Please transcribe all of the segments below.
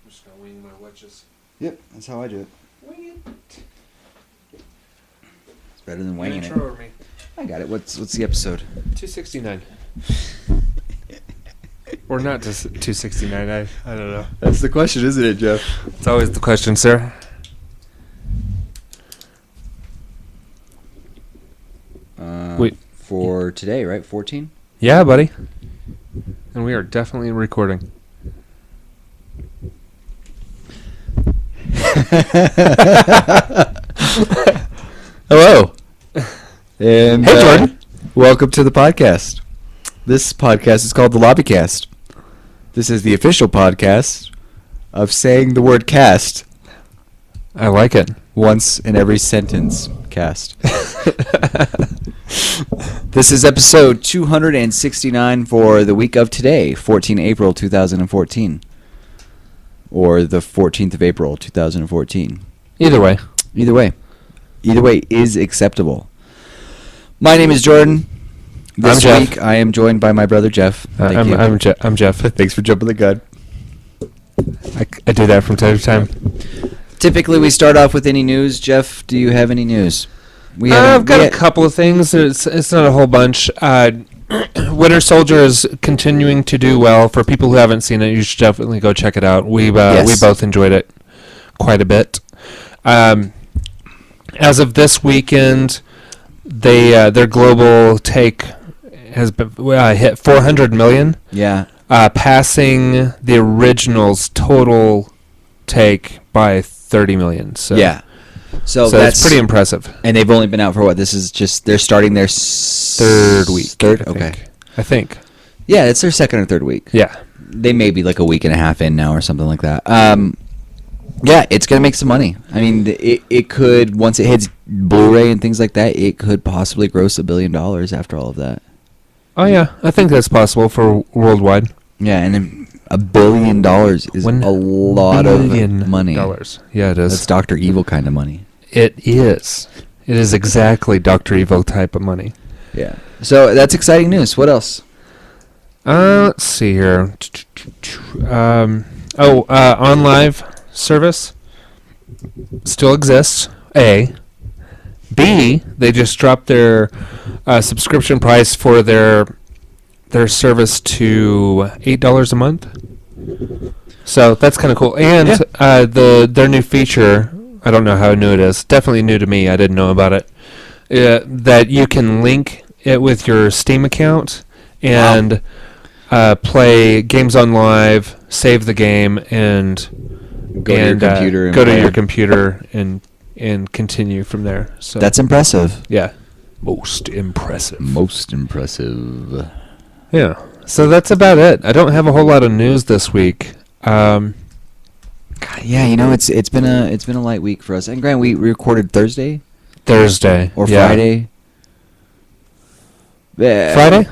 I'm just gonna wing my witches. Yep, that's how I do it. Wing it. It's better than winging it. Intro or me? I got it. What's the episode? 269. Or not just 269. I don't know. That's the question, isn't it, Geoff? It's always the question, sir. Wait. For today, right? 14? Yeah, buddy. And we are definitely recording. Hello. And Hey, Jordan. Welcome to the podcast. This podcast is called the Lobbycast. This is the official podcast of saying the word cast I like it. once in every sentence. Cast. This is episode 269 for the week of today, 14 April 2014. Or the 14th of April 2014. Either way. Either way is acceptable. My name is Jordan. This I'm week Geoff. I am joined by my brother Geoff. Thank you. I'm Geoff. Thanks for jumping the gun. I do that from time to time. Typically we start off with any news. Geoff, do you have any news? I've got a couple of things. It's not a whole bunch. Winter Soldier is continuing to do well. For people who haven't seen it, you should definitely go check it out. We both enjoyed it quite a bit. As of this weekend, their global take has been hit 400 million. Yeah. Passing the original's total take by 30 million. So Yeah. So that's pretty impressive. And they've only been out for what? This is just they're starting their Third week. I think. Yeah, it's their second or third week. Yeah. They may be like a week and a half in now or something like that. Yeah, it's gonna make some money. I mean, it could, once it hits Blu-ray and things like that, it could possibly gross $1 billion after all of that. Oh yeah, I think that's possible for worldwide. Yeah, and then $1 billion is a lot of money. Yeah, it is. That's Dr. Evil kind of money. It is. It is exactly Dr. Evil type of money. Yeah. So that's exciting news. What else? Let's see here. On live service still exists. A. B. They just dropped their subscription price for their service to $8 a month. So that's kind of cool. And their new feature, I don't know how new it is. Definitely new to me. I didn't know about it. That you can link it with your Steam account and play games on live, save the game, and Go to your computer and continue from there. So that's impressive. Yeah. Most impressive. Yeah. So that's about it. I don't have a whole lot of news this week. God, yeah, it's been a light week for us. And Grant, we recorded Thursday or Friday. Yeah. Friday?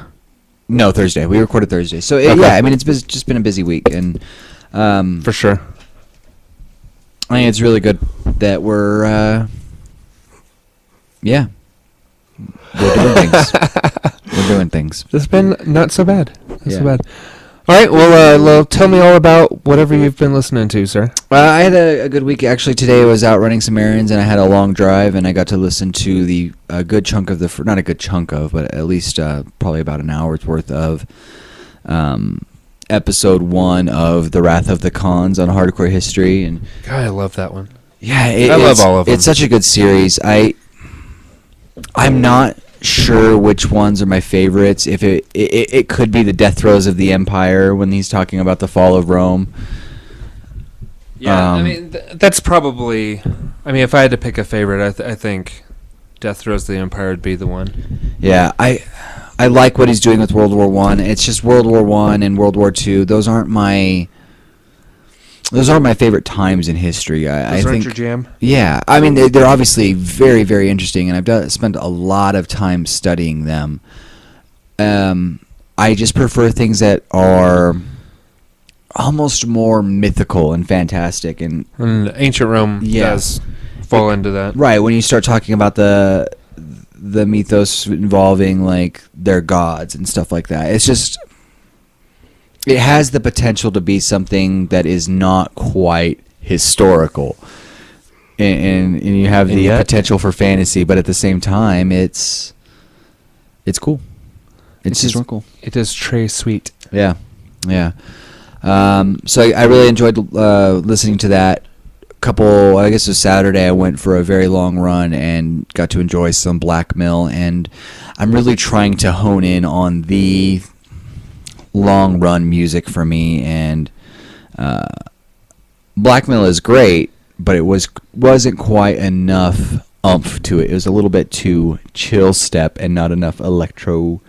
No, Thursday. We recorded Thursday. So Okay. yeah, I mean it's just been a busy week, and For sure. I think it's really good that we're doing things. It's been not so bad. Yeah. So bad. All right. Well, tell me all about whatever you've been listening to, sir. I had a good week. Actually, today I was out running some errands, and I had a long drive, and I got to listen to a good chunk of not a good chunk of, but at least probably about an hour's worth of episode 1 of The Wrath of the Khans on Hardcore History. And God, I love that one. yeah, I love all of them. It's such a good series. I'm not sure which ones are my favorites. If it could be the Death Throes of the Empire when he's talking about the fall of Rome. Yeah, I mean that's probably. I mean, if I had to pick a favorite, I think Death Throes of the Empire would be the one. Yeah, I like what he's doing with World War I. It's just World War I and World War II. Those aren't my favorite times in history. I Those aren't think your jam? Yeah, I mean they're obviously very, very interesting, and I've spent a lot of time studying them. I just prefer things that are almost more mythical and fantastic, and ancient Rome does fall into that. Right, when you start talking about the mythos involving like their gods and stuff like that, it's just it has the potential to be something that is not quite historical, and you have the potential for fantasy, but at the same time, it's cool. It's historical. It is très sweet. Yeah, yeah. So I really enjoyed listening to that. I guess it was Saturday, I went for a very long run and got to enjoy some Blackmill, and I'm really trying to hone in on the long run music for me, and Blackmill is great, but it wasn't quite enough oomph to it. It was a little bit too chill step and not enough electro,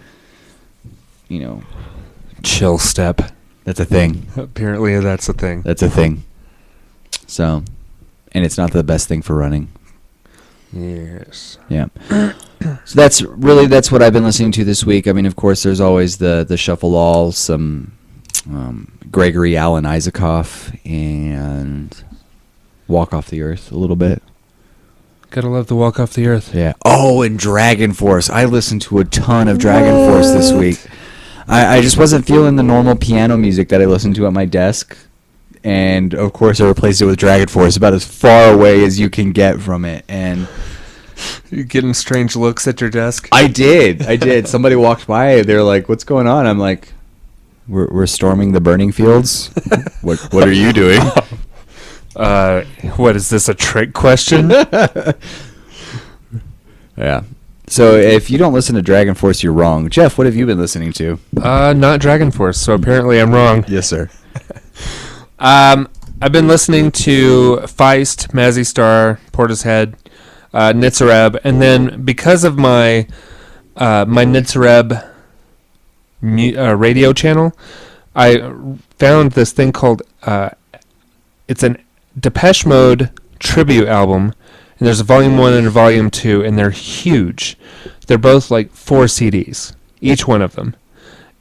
Chill step. That's a thing. Apparently that's a thing. That's a thing. So, and it's not the best thing for running. Yes. Yeah. So that's what I've been listening to this week. I mean, of course, there's always the shuffle all, some Gregory Alan Isaacoff, and Walk Off the Earth a little bit. Gotta love the Walk Off the Earth. Yeah. Oh, and Dragon Force. I listened to a ton of Dragon Force this week. I just wasn't feeling the normal piano music that I listened to at my desk. And, of course, I replaced it with Dragon Force, about as far away as you can get from it. And you're getting strange looks at your desk? I did. Somebody walked by. They're like, what's going on? I'm like, we're storming the burning fields. What are you doing? What, is this a trick question? Yeah. So if you don't listen to Dragon Force, you're wrong. Geoff, what have you been listening to? Not Dragon Force, so apparently I'm wrong. Yes, sir. I've been listening to Feist, Mazzy Star, Portishead, Nitzareb, and then because of my Nitzareb radio channel, I found this thing called it's an Depeche Mode tribute album, and there's a volume 1 and a volume 2, and they're huge. They're both like 4 CDs, each one of them,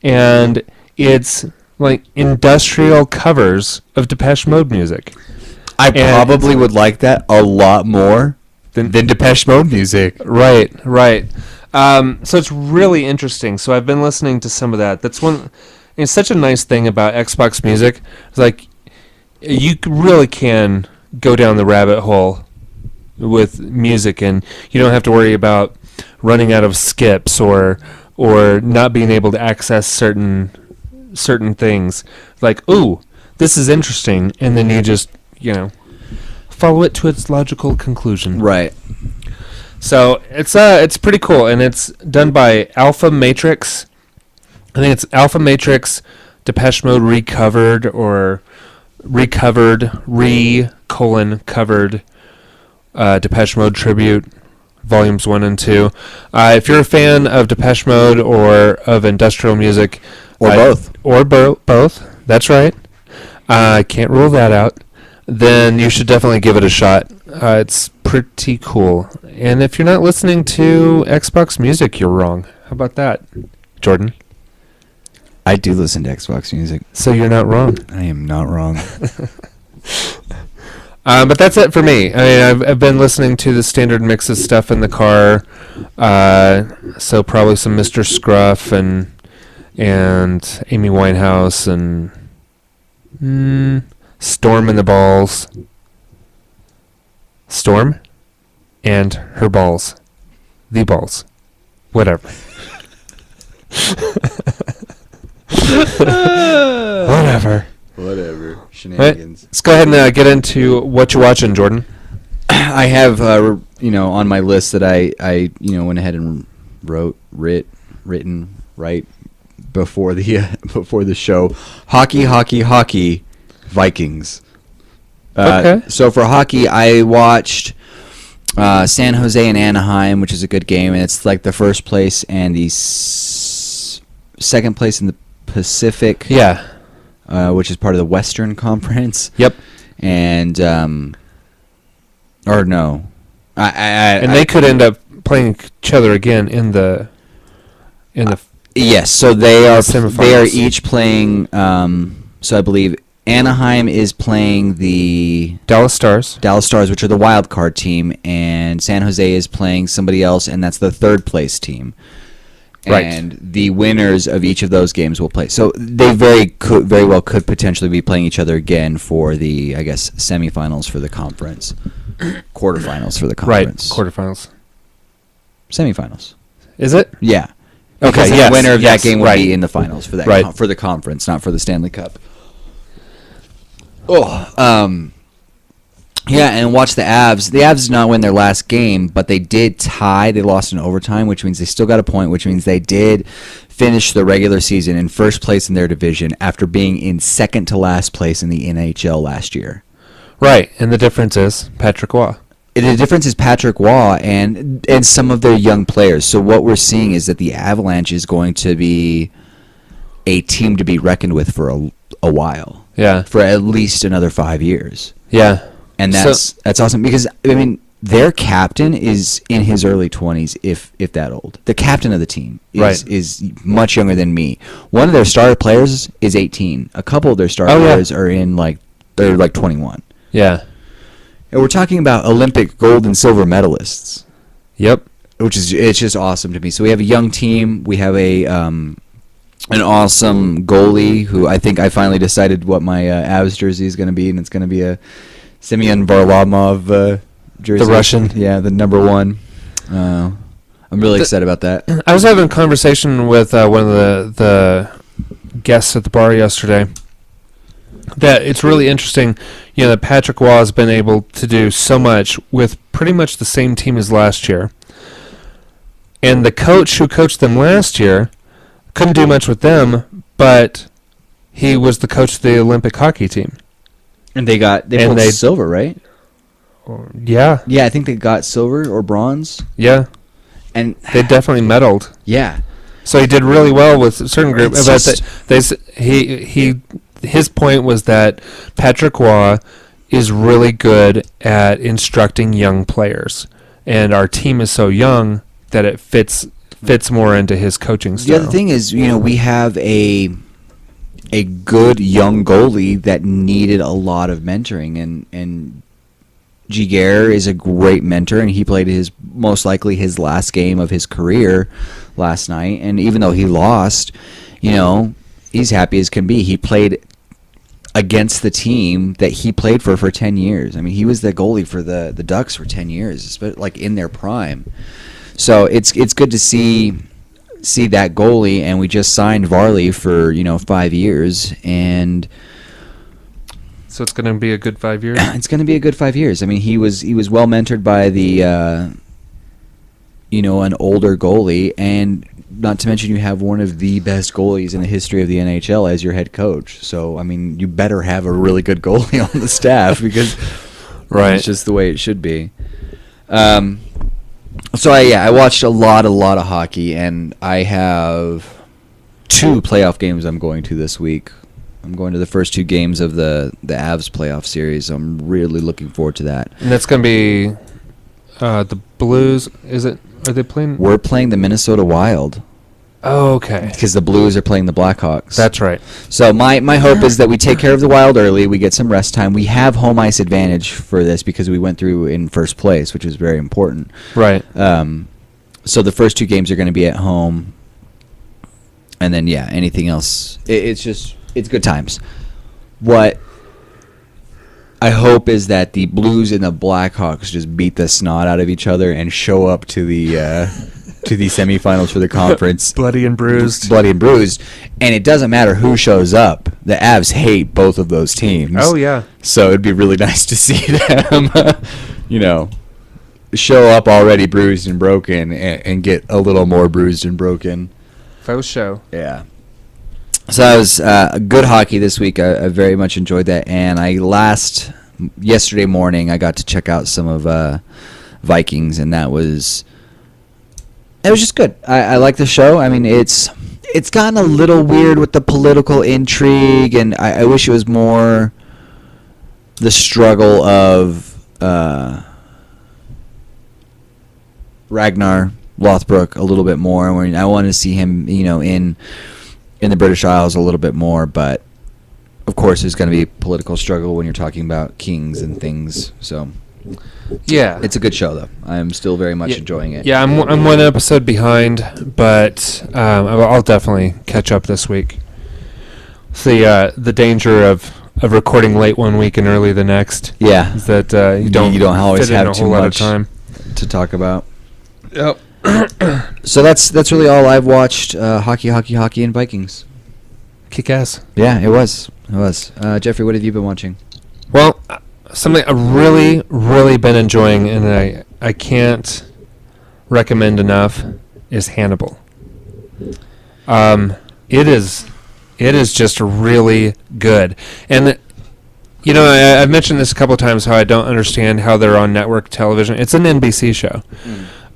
and it's like industrial covers of Depeche Mode music. I probably would like that a lot more than Depeche Mode music. Right. So it's really interesting. So I've been listening to some of that. That's one. It's such a nice thing about Xbox Music. It's like you really can go down the rabbit hole with music, and you don't have to worry about running out of skips or not being able to access certain things. Like, ooh, this is interesting, and then you just follow it to its logical conclusion. Right. So it's pretty cool, and it's done by Alpha Matrix. I think it's Alpha Matrix, Depeche Mode Recovered, or Recovered, covered Depeche Mode Tribute, Volumes 1 and 2. If you're a fan of Depeche Mode or of industrial music... Or both. That's right. I can't rule that out. Then you should definitely give it a shot. It's pretty cool. And if you're not listening to Xbox Music, you're wrong. How about that, Jordan? I do listen to Xbox Music. So you're not wrong. I am not wrong. But that's it for me. I mean, I've been listening to the standard mix of stuff in the car. So probably some Mr. Scruff and Amy Winehouse and Storm in the Balls. Storm and her balls. The balls. Whatever. Whatever. Shenanigans. Right, let's go ahead and get into what you're watching, Jordan. I have, on my list that I went ahead and written before the show. Hockey, Vikings. Okay. So for hockey, I watched San Jose and Anaheim, which is a good game, and it's like the first place and the second place in the Pacific. Yeah. Which is part of the Western Conference. Yep. And or no, they could end up playing each other again in the yes. So they are semifinals. each playing. So I believe Anaheim is playing the Dallas Stars, which are the wild card team, and San Jose is playing somebody else, and that's the third place team. Right. And the winners of each of those games will play. So they very well could potentially be playing each other again for the, I guess, semifinals for the conference, quarterfinals for the Right. conference, Quarterfinals. semifinals. Is it? Yeah. Okay. Because Yes. the winner of yes, that game will right. be in the finals for that Right. for the conference, not for the Stanley Cup. Yeah, and watch the Avs. The Avs did not win their last game, but they did tie. They lost in overtime, which means they still got a point, which means they did finish the regular season in first place in their division after being in second to last place in the NHL last year. Right. And the difference is Patrick Waugh. The difference is Patrick Waugh and some of their young players. So what we're seeing is that the Avalanche is going to be a team to be reckoned with for a while, Yeah. for at least another 5 years. Yeah. And that's awesome because, I mean, their captain is in his early 20s, if that old. The captain of the team is much younger than me. One of their star players is 18. A couple of their star players are they're like 21. Yeah. And we're talking about Olympic gold and silver medalists. Yep. It's just awesome to me. So we have a young team. We have an awesome goalie who I think I finally decided what my Avs jersey is going to be, and it's going to be a Semyon Varlamov jersey. The Russian. Yeah, the number one. I'm really excited about that. I was having a conversation with one of the guests at the bar yesterday that it's really interesting, that Patrick Waugh has been able to do so much with pretty much the same team as last year. And the coach who coached them last year couldn't do much with them, but he was the coach of the Olympic hockey team. And they pulled silver, right? Yeah. Yeah, I think they got silver or bronze. Yeah. And they definitely medaled. Yeah. So he did really well with a certain group. His point was that Patrick Waugh is really good at instructing young players, and our team is so young that it fits more into his coaching style. The other thing is, we have a good young goalie that needed a lot of mentoring, and Geoff is a great mentor, and he played most likely his last game of his career last night, and even though he lost, he's happy as can be. He played against the team that he played for 10 years. I mean, he was the goalie for the Ducks for 10 years, like in their prime. So it's good to see that goalie, and we just signed Varley for 5 years, and so it's going to be a good 5 years. It's going to be a good 5 years. I mean, he was well mentored by the an older goalie, and not to mention you have one of the best goalies in the history of the NHL as your head coach. So I mean, you better have a really good goalie on the staff because it's just the way it should be. So I watched a lot of hockey, and I have 2 playoff games I'm going to this week. I'm going to the first 2 games of the Avs playoff series. I'm really looking forward to that. And that's going to be the Blues. Are they playing? We're playing the Minnesota Wild. Oh, okay. Because the Blues are playing the Blackhawks. That's right. So my hope is that we take care of the Wild early. We get some rest time. We have home ice advantage for this because we went through in first place, which is very important. Right. So the first 2 games are going to be at home. And then, anything else. It's good times. What I hope is that the Blues and the Blackhawks just beat the snot out of each other and show up to the semifinals for the conference. Bloody and bruised. And it doesn't matter who shows up. The Avs hate both of those teams. Oh, yeah. So it'd be really nice to see them, show up already bruised and broken and get a little more bruised and broken. Faux show. Yeah. So that was good hockey this week. I very much enjoyed that. And yesterday morning, I got to check out some of Vikings, and it was just good. I like the show. I mean, it's gotten a little weird with the political intrigue, and I wish it was more the struggle of Ragnar Lothbrok a little bit more. I want to see him, in the British Isles a little bit more, but of course there's going to be political struggle when you're talking about kings and things. So Yeah. It's a good show, though. I'm still very much enjoying it. Yeah, I'm one episode behind, but I'll definitely catch up this week. It's the danger of recording late one week and early the next. Yeah. Is that you don't always fit in have a too whole lot of much time to talk about. Yep. So that's really all I've watched. Hockey, and Vikings. Kick ass. Yeah, it was. Jeffrey, what have you been watching? Well, something I've really, really been enjoying, and I can't recommend enough, is Hannibal. It is just really good. And, you know, I've mentioned this a couple of times, how I don't understand how they're on network television. It's an NBC show.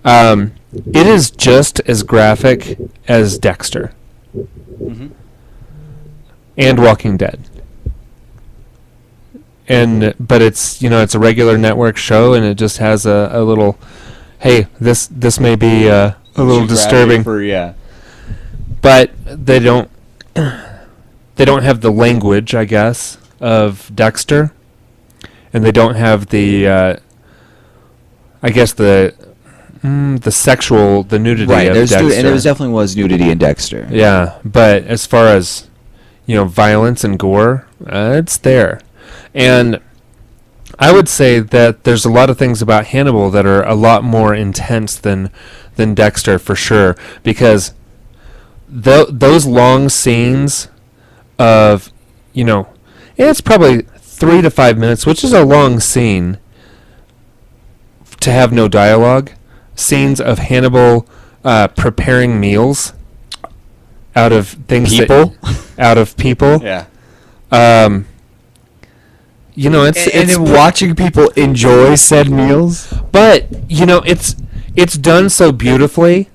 It is just as graphic as Dexter and Walking Dead. But it's, you know, it's a regular network show, and it just has a little, hey, this may be a little disturbing. But they don't have the language, I guess, of Dexter, and they don't have the I guess the nudity of Dexter. And there definitely was nudity in Dexter. Yeah, but as far as, you know, violence and gore, it's there. And I would say that there's a lot of things about Hannibal that are a lot more intense than Dexter, for sure, because those long scenes of, you know, it's probably 3 to 5 minutes, which is a long scene to have no dialogue. Scenes of Hannibal preparing meals out of things out of people. Yeah. You know, it's watching people enjoy said meals. But, you know, it's done so beautifully.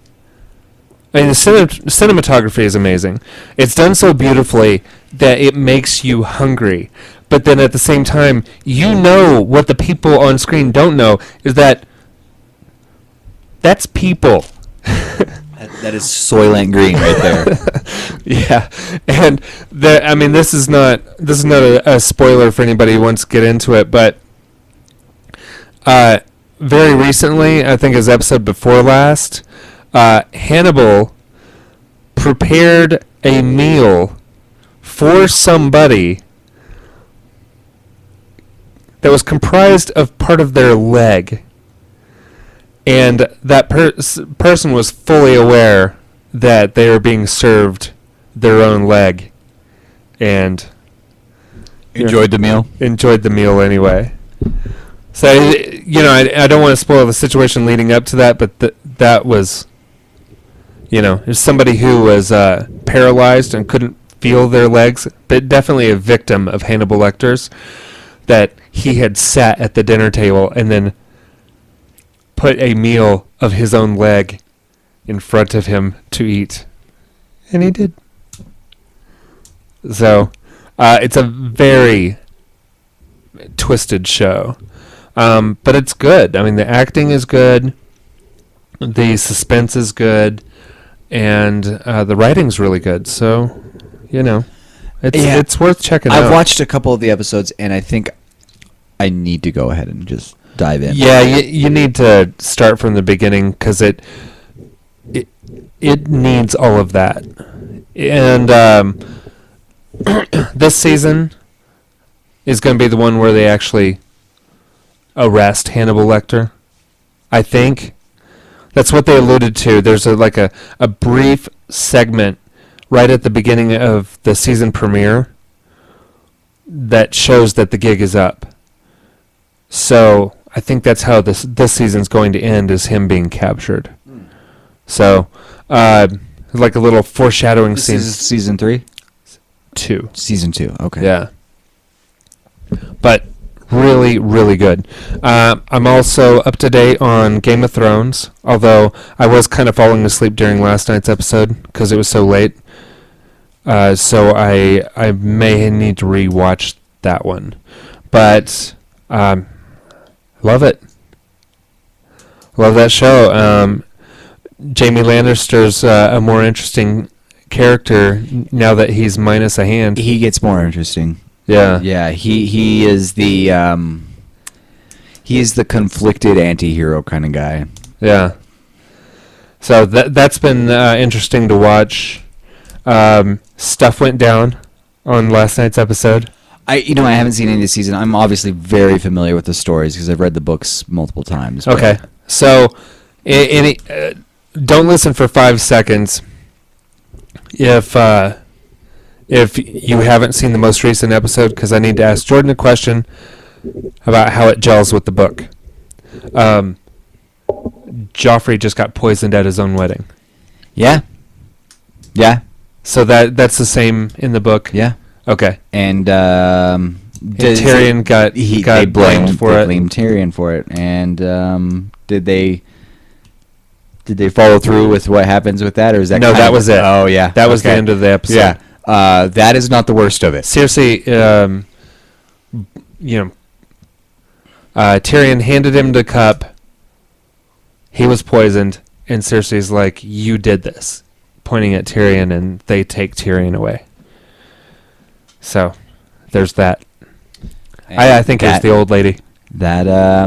I mean, the cinematography is amazing. It's done so beautifully that it makes you hungry. But then at the same time, you know what the people on screen don't know is that that's people. That is Soylent Green right there. Yeah, and I mean, this is not a spoiler for anybody who wants to get into it, but very recently, I think his episode before last, Hannibal prepared a meal for somebody that was comprised of part of their leg. And that person was fully aware that they were being served their own leg, and Enjoyed the meal? Enjoyed the meal anyway. So, you know, I don't want to spoil the situation leading up to that, but that was, you know, there's somebody who was paralyzed and couldn't feel their legs, but definitely a victim of Hannibal Lecter's, that he had sat at the dinner table and then put a meal of his own leg in front of him to eat. And he did. So, it's a very twisted show. But it's good. I mean, the acting is good. The suspense is good. And the writing's really good. So, you know, it's worth checking out. I've watched a couple of the episodes, and I think I need to go ahead and just dive in. Yeah, you need to start from the beginning, because it needs all of that. And this season is going to be the one where they actually arrest Hannibal Lecter. I think that's what they alluded to. There's a brief segment right at the beginning of the season premiere that shows that the gig is up. So I think that's how this season's going to end, is him being captured. So, like a little foreshadowing scene. This is season 3? 2. Season 2, okay. Yeah. But really, really good. I'm also up to date on Game of Thrones, although I was kind of falling asleep during last night's episode because it was so late. So I may need to rewatch that one. But love it. Love that show. Jamie Lannister's a more interesting character now that he's minus a hand. He gets more interesting. Yeah. Yeah, he is the He's the conflicted anti-hero kind of guy. Yeah. So that's been interesting to watch. Stuff went down on last night's episode. I haven't seen any of the season. I'm obviously very familiar with the stories because I've read the books multiple times. but- Okay. So, don't listen for 5 seconds if you haven't seen the most recent episode, because I need to ask Jordan a question about how it gels with the book. Joffrey just got poisoned at his own wedding. Yeah. Yeah. So that's the same in the book. Yeah. Okay. And Tyrion got blamed for it. Blamed Tyrion for it. And did they follow through with what happens with that, or is that No, that was it. Oh yeah, That was the end of the episode. Yeah. That is not the worst of it. Seriously, Tyrion handed him the cup. He was poisoned, and Cersei's like, "You did this," pointing at Tyrion, and they take Tyrion away. So, there's that. I think it was the old lady. That I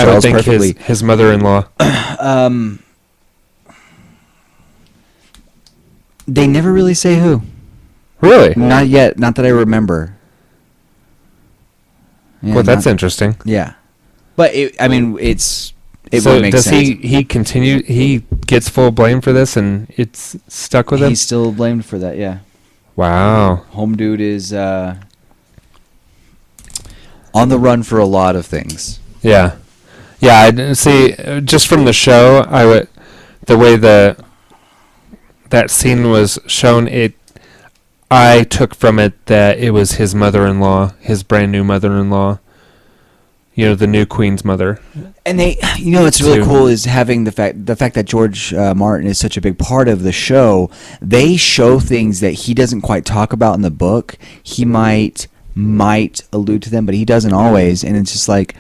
don't think his mother-in-law. They never really say who. Really? Not yet. Not that I remember. Yeah, Well, that's interesting. Yeah, but it's. It So would make does sense. he continue? He gets full blame for this, and it's stuck with him. He's still blamed for that. Yeah. Wow. Home dude is on the run for a lot of things. Yeah. Yeah. I didn't see, just from the show, the way that scene was shown, I took from it that it was his mother-in-law, his brand new mother-in-law. The new queen's mother. And they, what's really cool is having the fact that George Martin is such a big part of the show. They show things that he doesn't quite talk about in the book. He might allude to them, but he doesn't always. And it's just like,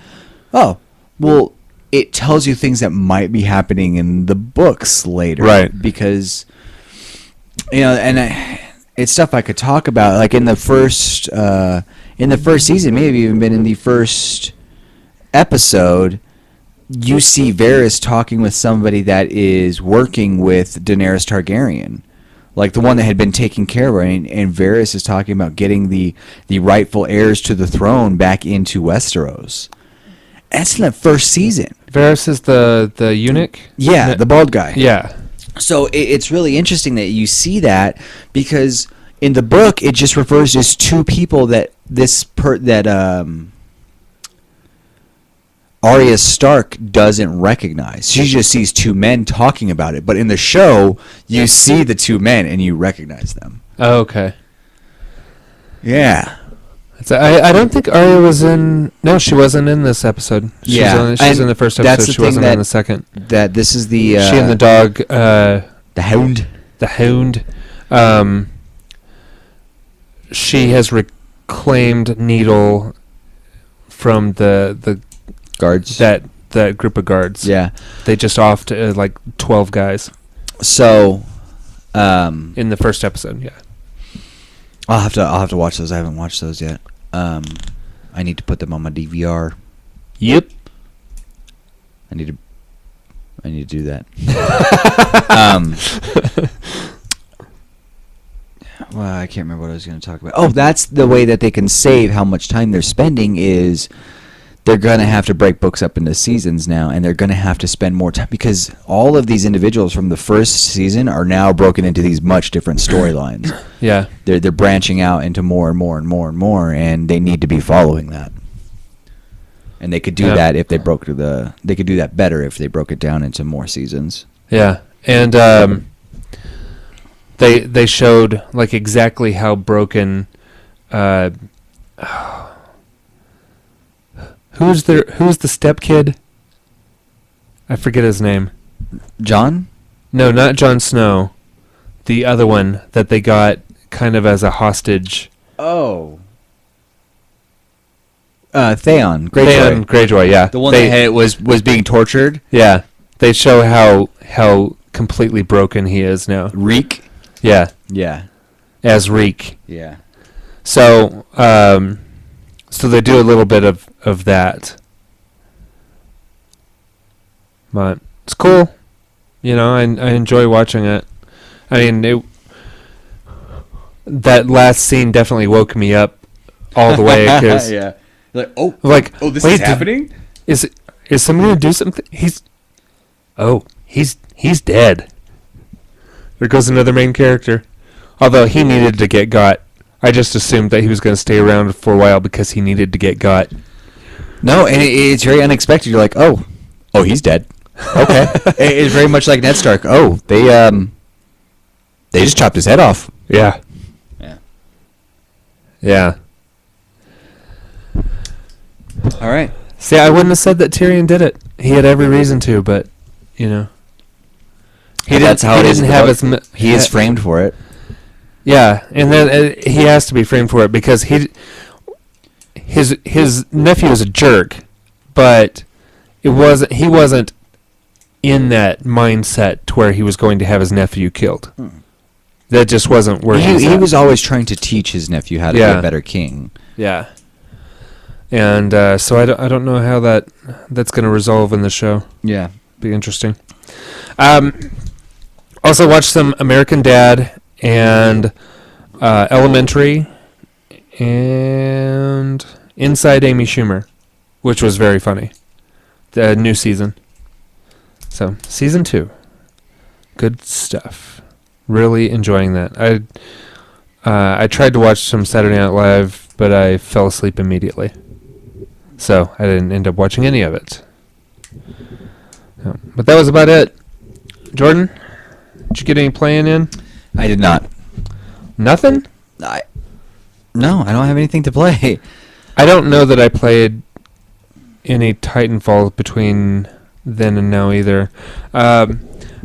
oh, well, it tells you things that might be happening in the books later, Right? Because it's stuff I could talk about, like in the first season, maybe even been in the first episode, you see Varys talking with somebody that is working with Daenerys Targaryen, like the one that had been taking care of her, and Varys is talking about getting the rightful heirs to the throne back into Westeros. That's in the first season. Varys is the eunuch? Yeah, the bald guy. Yeah. So it's really interesting that you see that, because in the book it just refers to as two people that Arya Stark doesn't recognize. She just sees two men talking about it. But in the show, you see the two men and you recognize them. Oh, okay. Yeah. I don't think Arya was in... No, she wasn't in this episode. She's in the first episode. She wasn't in the second. That this is the... she and the dog... the Hound. The Hound. She has reclaimed Needle from the guards. That group of guards. Yeah. They just offed like 12 guys. So... in the first episode, yeah. I'll have to watch those. I haven't watched those yet. I need to put them on my DVR. Yep. I need to do that. Well, I can't remember what I was going to talk about. Oh, that's the way that they can save how much time they're spending is they're going to have to break books up into seasons now, and they're going to have to spend more time because all of these individuals from the first season are now broken into these much different storylines. Yeah. They're branching out into more and more and more and more, and they need to be following that. And they could do that if they they could do that better if they broke it down into more seasons. Yeah. And they showed like exactly how broken who's the step kid? I forget his name. Jon? No, not Jon Snow. The other one that they got kind of as a hostage. Oh. Theon Greyjoy. Theon Greyjoy, yeah. The one that was being tortured. Yeah. They show how completely broken he is now. Reek. Yeah. Yeah. As Reek. Yeah. So so they do a little bit of that But it's cool. You know, I enjoy watching it. I mean, that last scene definitely woke me up all the way. Cause yeah. Like, this wait, is happening? Is someone gonna do something? He's dead. There goes another main character. Although he needed to get got. I just assumed that he was going to stay around for a while because he needed to get got. No, and it's very unexpected. You're like, oh, he's dead. Okay. It's very much like Ned Stark. Oh, they just chopped his head off. Yeah. Yeah. Yeah. All right. See, I wouldn't have said that Tyrion did it. He had every reason to, but, you know. That's how it is. He is ha- framed for it. Yeah, and then he has to be framed for it because his nephew is a jerk, but he wasn't in that mindset to where he was going to have his nephew killed. That just wasn't where he was always trying to teach his nephew how to be a better king. Yeah. And so I don't know how that's going to resolve in the show. Yeah. Be interesting. Also watched some American Dad and Elementary and Inside Amy Schumer, which was very funny. The new season. So, season 2. Good stuff. Really enjoying that. I tried to watch some Saturday Night Live, but I fell asleep immediately. So, I didn't end up watching any of it. But that was about it. Jordan, did you get any playing in? I did not. Nothing? No, I don't have anything to play. I don't know that I played any Titanfall between then and now either.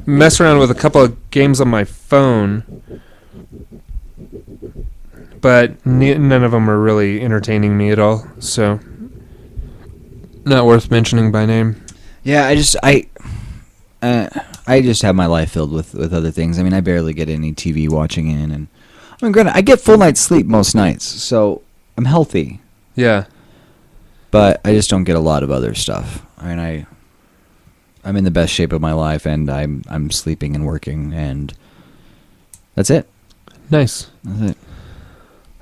Mess around with a couple of games on my phone, but none of them are really entertaining me at all, so not worth mentioning by name. Yeah, I just have my life filled with other things. I mean, I barely get any TV watching in, and I mean, granted, I get full night's sleep most nights, so I'm healthy. Yeah. But I just don't get a lot of other stuff. I mean, I'm in the best shape of my life, and I'm sleeping and working, and that's it. Nice. That's it.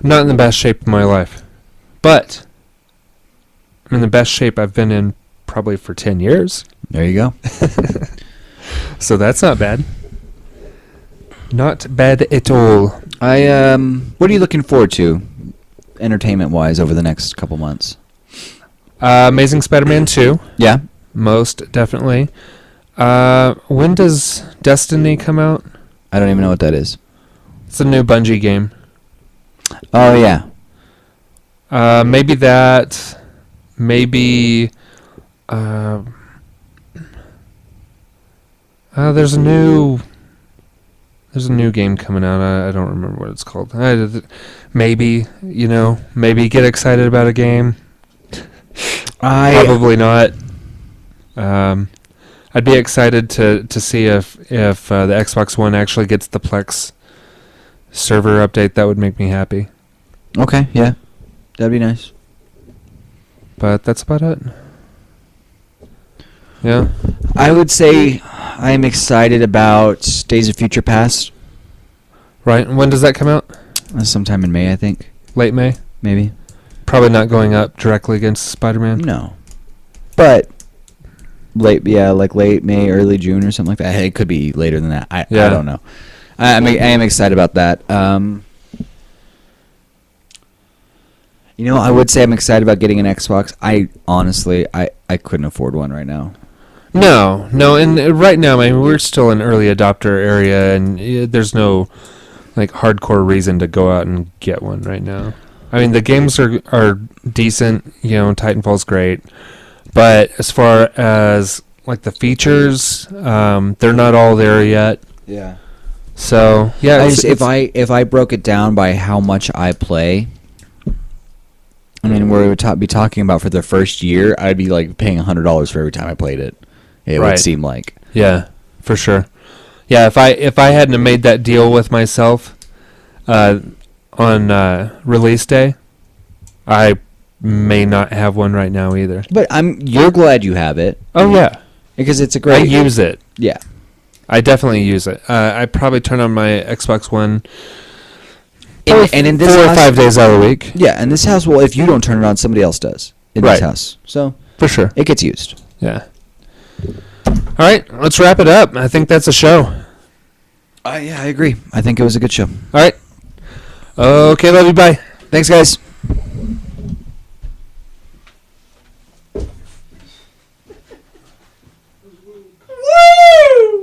I'm not in the best shape of my life, but I'm in the best shape I've been in probably for 10 years. There you go. So that's not bad. Not bad at all. What are you looking forward to, entertainment-wise, over the next couple months? Amazing Spider-Man 2. Yeah. Most definitely. When does Destiny come out? I don't even know what that is. It's a new Bungie game. Oh, yeah. Maybe that. Maybe. There's a new game coming out. I don't remember what it's called. Maybe get excited about a game. Probably not. I'd be excited to see if the Xbox One actually gets the Plex server update. That would make me happy. Okay, yeah. That'd be nice. But that's about it. Yeah. I would say I'm excited about Days of Future Past. Right. And when does that come out? Sometime in May, I think. Late May? Maybe. Probably not going up directly against Spider-Man. No. But late May, early June or something like that. It could be later than that. I don't know. I am excited about that. I would say I'm excited about getting an Xbox. I honestly couldn't afford one right now. No, and right now, I mean, we're still in early adopter area, and there's no hardcore reason to go out and get one right now. I mean, the games are decent. Titanfall's great, but as far as the features, they're not all there yet. Yeah. So yeah, if I broke it down by how much I play, I mean, we would be talking about for the first year, I'd be paying $100 for every time I played it. It would seem like. Yeah, for sure. Yeah, if I hadn't have made that deal with myself on release day, I may not have one right now either. But you're glad you have it. Oh yeah. because it's a I great. use it. Yeah. I definitely use it. I probably turn on my Xbox One And in this 4 or house, 5 days out of the week. Yeah, and this house, well, if you don't turn it on, somebody else does in this Right. house. So For sure. it gets used. Yeah. All right, let's wrap it up. I think that's a show. Yeah, I agree. I think it was a good show. All right. Okay, love you. Bye. Thanks, guys.